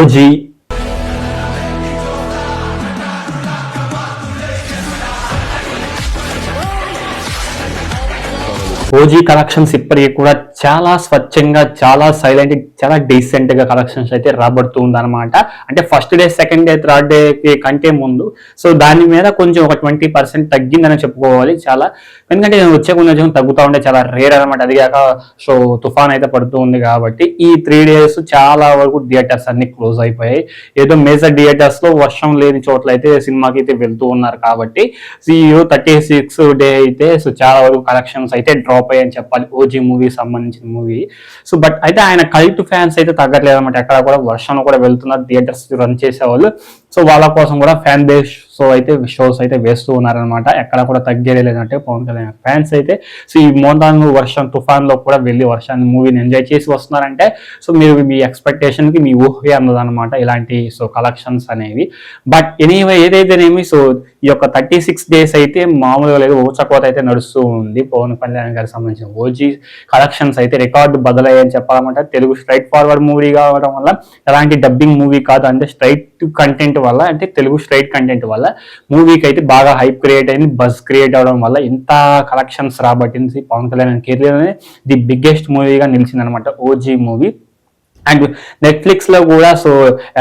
OG OG collections ఇప్పటికీ కూడా చాలా స్వచ్ఛంగా, చాలా సైలెంట్, చాలా డీసెంట్ గా కలెక్షన్స్ అయితే రాబడుతూ ఉందన్నమాట. అంటే first day, second day, third day కంటే ముందు సో దాని మీద కొంచెం ఒక 20% తగ్గిందని చెప్పుకోవాలి. చాలా ఎందుకంటే వచ్చే కొంచెం తగ్గుతూ ఉంటే చాలా రేర్ అనమాట. అది కాక సో తుఫాన్ అయితే పడుతూ ఉంది కాబట్టి ఈ 3 days చాలా వరకు థియేటర్స్ అన్ని క్లోజ్ అయిపోయాయి. ఏదో మేజర్ థియేటర్స్ లో వర్షం లేని చోట్ల అయితే సినిమాకి అయితే వెళ్తూ ఉన్నారు కాబట్టి CEO 36 డే అయితే సో చాలా వరకు కలెక్షన్స్ అయితే డ్రాప్ అని చెప్పాలి. ఓజీ మూవీ సంబంధించిన మూవీ. సో బట్ అయితే ఆయన కల్ట్ ఫ్యాన్స్ అయితే తగ్గట్లేదు అనమాట. ఎక్కడ కూడా వర్షంలో కూడా వెళ్తున్నారు థియేటర్స్ రన్ చేసేవాళ్ళు. సో వాళ్ళ కోసం కూడా ఫ్యాన్ బేస్ షోస్ అయితే వేస్తూ ఉన్నారనమాట. ఎక్కడ కూడా తగ్గేదే లేదంటే పవన్ కళ్యాణ్ ఫ్యాన్స్ అయితే సో ఈ మోంతాను వర్షం తుఫాన్ లో కూడా వెళ్ళి వర్షాన్ని మూవీని ఎంజాయ్ చేసి వస్తున్నారంటే సో మీరు మీ ఎక్స్పెక్టేషన్ కి మీ ఊహే అందదనమాట ఇలాంటి సో కలెక్షన్స్ అనేవి. బట్ ఎనీవే ఏదైతేనేమి సో ఈ యొక్క 36 days అయితే మామూలుగా లేదు, ఊచకోత అయితే నడుస్తూ ఉంది. పవన్ కళ్యాణ్ గారికి సంబంధించిన ఓజీ కలెక్షన్స్ అయితే రికార్డు బదలయ్యని చెప్పాలన్నమాట. తెలుగు స్ట్రైట్ ఫార్వర్డ్ మూవీ కావడం వల్ల ఎలాంటి డబ్బింగ్ మూవీ కాదు, అంటే స్ట్రైట్ కంటెంట్ వల్ల, అంటే తెలుగు స్ట్రైట్ కంటెంట్ వల్ల మూవీకి అయితే బాగా హైప్ క్రియేట్ అయింది, బజ్ క్రియేట్ అవడం వల్ల ఇంత కలెక్షన్స్ రాబట్టింది. Pawan Kalyan career the biggest మూవీగా నిలిచింది అనమాట ఓజీ మూవీ. అండ్ నెట్ఫ్లిక్స్ లో కూడా సో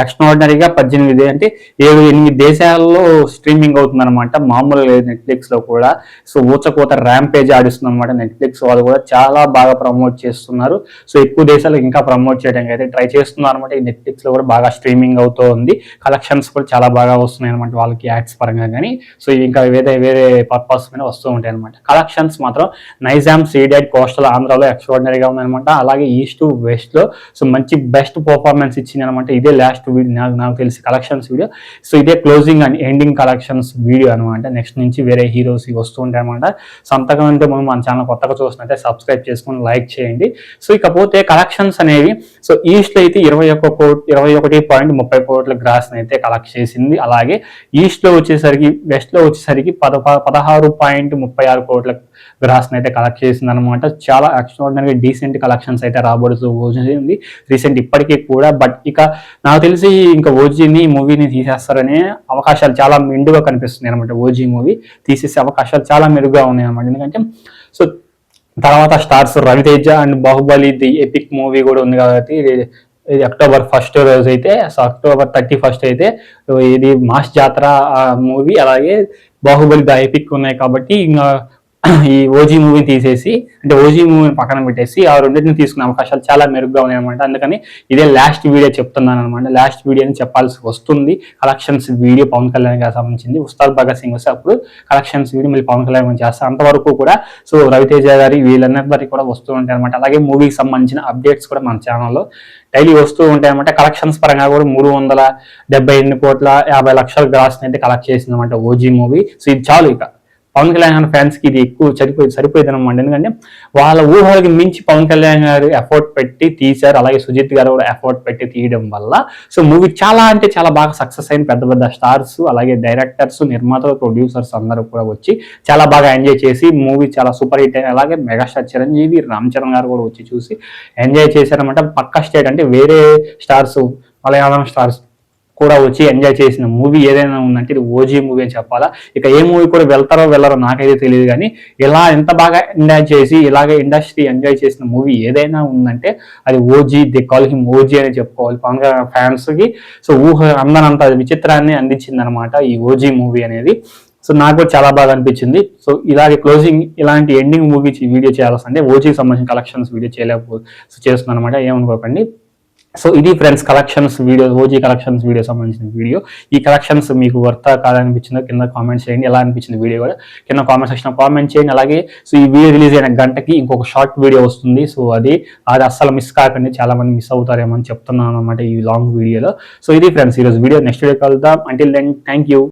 ఎక్స్ట్రాడినరీగా 18 అంటే 7-8 దేశాల్లో స్ట్రీమింగ్ అవుతుంది అనమాట. మామూలుగా లేదు నెట్ఫ్లిక్స్ లో కూడా. సో ఊచకోత ర్యాంపేజ్ ఆడిస్తుంది అనమాట. నెట్ఫ్లిక్స్ వాళ్ళు కూడా చాలా బాగా ప్రమోట్ చేస్తున్నారు. సో ఎక్కువ దేశాలు ఇంకా ప్రమోట్ చేయడానికి అయితే ట్రై చేస్తున్నారు అనమాట. ఈ నెట్ఫ్లిక్స్ లో కూడా బాగా స్ట్రీమింగ్ అవుతూ ఉంది. కలెక్షన్స్ కూడా చాలా బాగా వస్తున్నాయి అనమాట వాళ్ళకి యాడ్స్ పరంగా కానీ. సో ఇంకా వేరే పర్పస్ మీద వస్తూ ఉంటాయి అనమాట. కలెక్షన్స్ మాత్రం నైజాం, సీడెడ్, కోస్టల్ ఆంధ్రాలో ఎక్స్ట్రాడినరీగా ఉందన్నమాట. అలాగే ఈస్ట్ వెస్ట్ లో సో మంచి బెస్ట్ పర్ఫార్మెన్స్ ఇచ్చింది అనమాట. ఇదే లాస్ట్ వీడియో నాకు తెలిసి కలెక్షన్స్ వీడియో. సో ఇదే closing and ending collections video అనమాట. నెక్స్ట్ నుంచి వేరే హీరోస్ వస్తూ ఉంటాయి అనమాట. సంతకం అంటే మనం మన ఛానల్ కొత్తగా చూసినట్టే సబ్స్క్రైబ్ చేసుకుని లైక్ చేయండి. సో ఇకపోతే కలెక్షన్స్ అనేవి సో ఈస్ట్ లో అయితే 21.30 కోట్ల గ్రాస్ అయితే కలెక్ట్ చేసింది. అలాగే ఈస్ట్ లో వచ్చేసరికి వెస్ట్ లో వచ్చేసరికి 16.36 కోట్ల గ్రాస్ అయితే కలెక్ట్ చేసింది అనమాట. చాలా ఎక్స్ట్రాడినరీ డీసెంట్ కలెక్షన్స్ అయితే రాబడుతూ వచ్చింది రీసెంట్ ఇప్పటికీ కూడా. బట్ ఇక నాకు తెలిసి ఇంకా ఓజీని మూవీని తీసేస్తారనే అవకాశాలు చాలా మెండుగా కనిపిస్తున్నాయి అనమాట. ఓజీ మూవీ తీసేసే అవకాశాలు చాలా మెరుగ్గా ఉన్నాయి అనమాట. ఎందుకంటే సో తర్వాత stars Raviteja and Baahubali the epic movie కూడా ఉంది కాబట్టి ఇది October 1st రోజు అయితే సో October 31st అయితే ఇది మాస్ జాతర మూవీ అలాగే బాహుబలి ది ఎపిక్ ఉన్నాయి కాబట్టి ఇంకా ఈ ఓజీ మూవీ తీసేసి అంటే ఓజీ మూవీని పక్కన పెట్టేసి ఆ రెండింటిని తీసుకునే అవకాశాలు చాలా మెరుగ్గా ఉన్నాయి అనమాట. అందుకని ఇదే లాస్ట్ వీడియో చెప్తున్నాను అనమాట. లాస్ట్ వీడియోని చెప్పాల్సి వస్తుంది. కలెక్షన్స్ వీడియో పవన్ కళ్యాణ్ గారికి సంబంధించింది. ఉస్తాద్ భగత్ సింగ్ వస్తే అప్పుడు కలెక్షన్స్ వీడియో మళ్ళీ పవన్ కళ్యాణ్ చేస్తారు. అంతవరకు కూడా సో రవితేజ గారి వీళ్ళందరికీ కూడా వస్తూ ఉంటాయి అనమాట. అలాగే మూవీకి సంబంధించిన అప్డేట్స్ కూడా మన ఛానల్లో డైలీ వస్తూ ఉంటాయి అనమాట. కలెక్షన్స్ పరంగా కూడా 378,50,00,000 గ్రాస్ అయితే కలెక్ట్ చేసింది అనమాట ఓజీ మూవీ. సో ఇది చాలు ఇక పవన్ కళ్యాణ్ ఫ్యాన్స్ కి ఇది ఎక్కువ సరిపోయింది అనమాట. ఎందుకంటే వాళ్ళ ఊహలకి మించి పవన్ కళ్యాణ్ గారు ఎఫర్ట్ పెట్టి తీశారు. అలాగే సుజిత్ గారు కూడా ఎఫర్ట్ పెట్టి తీయడం వల్ల సో మూవీ చాలా అంటే చాలా బాగా సక్సెస్ అయిన పెద్ద స్టార్స్ అలాగే డైరెక్టర్స్, నిర్మాతలు, ప్రొడ్యూసర్స్ అందరూ కూడా వచ్చి చాలా బాగా ఎంజాయ్ చేసి మూవీ చాలా సూపర్ హిట్ అయిన అలాగే మెగాస్టార్ చిరంజీవి, రామ్ చరణ్ గారు కూడా వచ్చి చూసి ఎంజాయ్ చేశారనమాట. పక్క స్టేట్ అంటే వేరే స్టార్స్, మలయాళం స్టార్స్ కూడా వచ్చి ఎంజాయ్ చేసిన మూవీ ఏదైనా ఉందంటే ఇది ఓజీ మూవీ అని చెప్పాలా. ఇక ఏ మూవీ కూడా వెళ్తారో వెళ్ళరో నాకైతే తెలియదు కానీ ఇలా ఎంత బాగా ఎంజాయ్ చేసి ఇలాగే ఇండస్ట్రీ ఎంజాయ్ చేసిన మూవీ ఏదైనా ఉందంటే అది OG. The call him OG అని చెప్పుకోవాలి. పవన్ కళ్యాణ్ ఫ్యాన్స్ కి సో ఊహ అందనంత విచిత్రాన్ని అందించింది అనమాట ఈ ఓజీ మూవీ అనేది. సో నాకు చాలా బాగా అనిపించింది. సో ఇలాగే క్లోజింగ్ ఇలాంటి ఎండింగ్ మూవీ వీడియో చేయాల్సి అంటే ఓజీకి సంబంధించిన కలెక్షన్స్ వీడియో చేస్తున్నాను అనమాట, ఏమనుకోకండి. సో ఇది friends collections video, OG collections video సంబంధించిన వీడియో. ఈ కలెక్షన్స్ మీకు వర్త కాదనిపించిందో కింద కామెంట్ చేయండి. ఎలా అనిపించింది వీడియో కూడా కింద కామెంట్ సెక్షన్ కామెంట్ చేయండి. అలాగే సో ఈ వీడియో రిలీజ్ అయిన గంటకి ఇంకొక షార్ట్ వీడియో వస్తుంది. సో అది అస్సలు మిస్ కాకండి, చాలా మంది మిస్ అవుతారేమో అని చెప్తున్నాను అనమాట ఈ లాంగ్ వీడియోలో. సో ఇది ఫ్రెండ్స్ ఈరోజు వీడియో. నెక్స్ట్ వీడియో కలుద్దాం. Until then thank you.